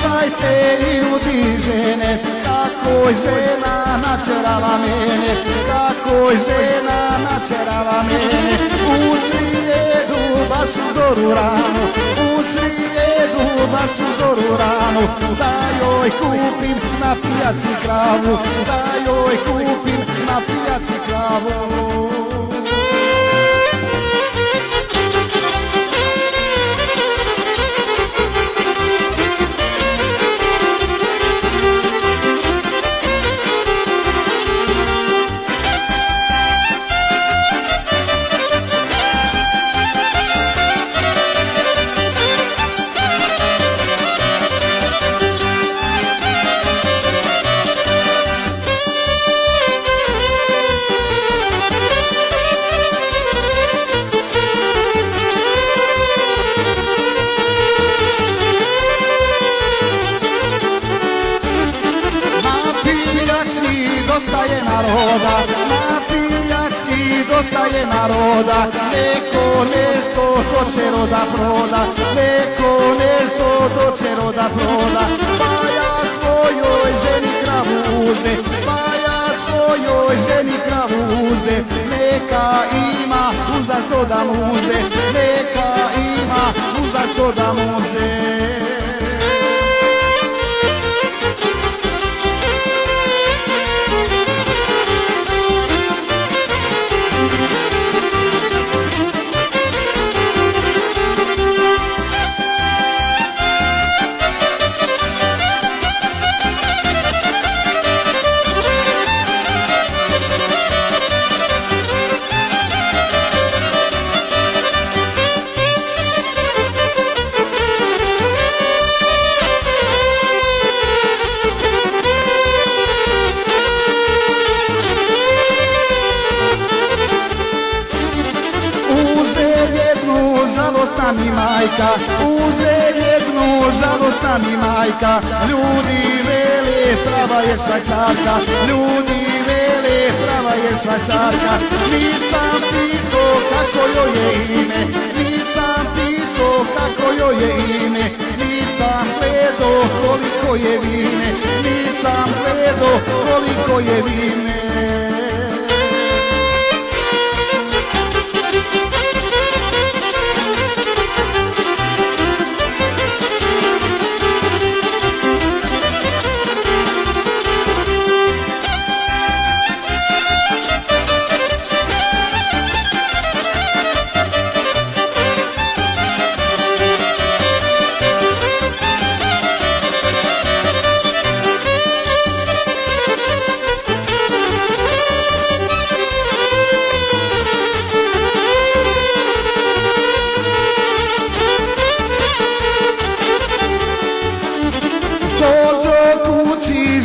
Slušajte ljudi žene, kako je žena načerala mene, kako je žena načerala mene. U srijedu baš u zoru rano, u srijedu baš u zoru rano, da joj kupim na pijaci kravu, da joj kupim na pijaci kravu. Dosta je naroda, na pijaci dosta je naroda, neko nešto hoće roda proda, neko nešto hoće roda proda. Pa ja svojoj ženi kravu uze, pa ja svojoj ženi kravu uze, neka ima uzašto da muze, neka ima uzašto da muze. Žalostna mi majka, uze jednu, žalostna mi majka. Ljudi vele, prava je Švajcarka, ljudi vele, prava je Švajcarka. Nit sam pito kako joj je ime, nit sam pito kako joj je ime, nit sam gledo koliko je vine, nit sam gledo koliko je vine.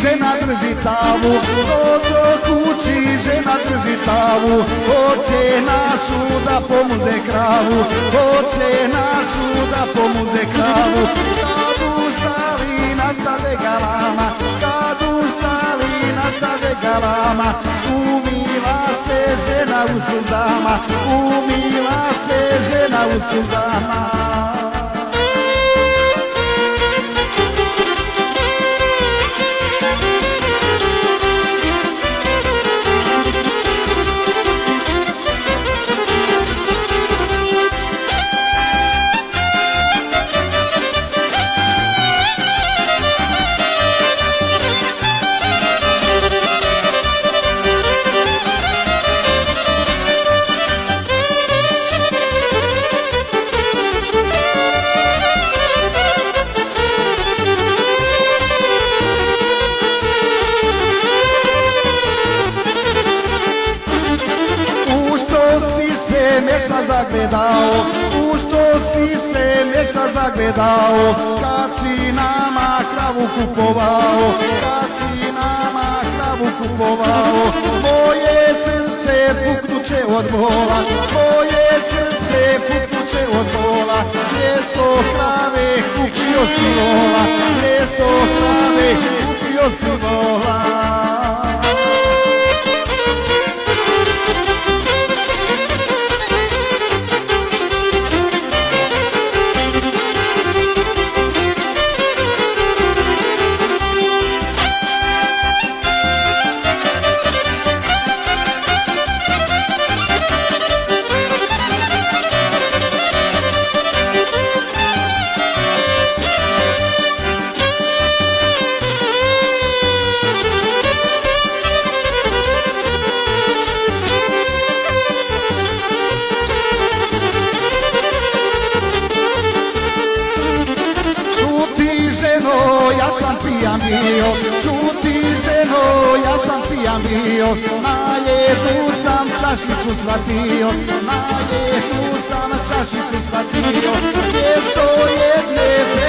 Žena drži tavu, dođo kući, žena drži tavu, hoće našu da pomuze kravu, hoće našu da pomuze kravu. Kad ustali nastade galama, kad ustali nastade galama, umila se žena u suzama, umila se žena u suzama. Meša zagledao, u što si se meša zagledao, kad si nama kravu kupovao, kad si nama kravu kupovao. Moje srce puknuće od bola, moje srce puknuće od bola, mjesto krave kupio si vola, mjesto krave kupio si vola. ženo, ja sam pijan bio, šuti ženo, ja sam pijan bio, na jednu sam čašicu shvatio, na jednu sam čašicu shvatio, mjesto jedne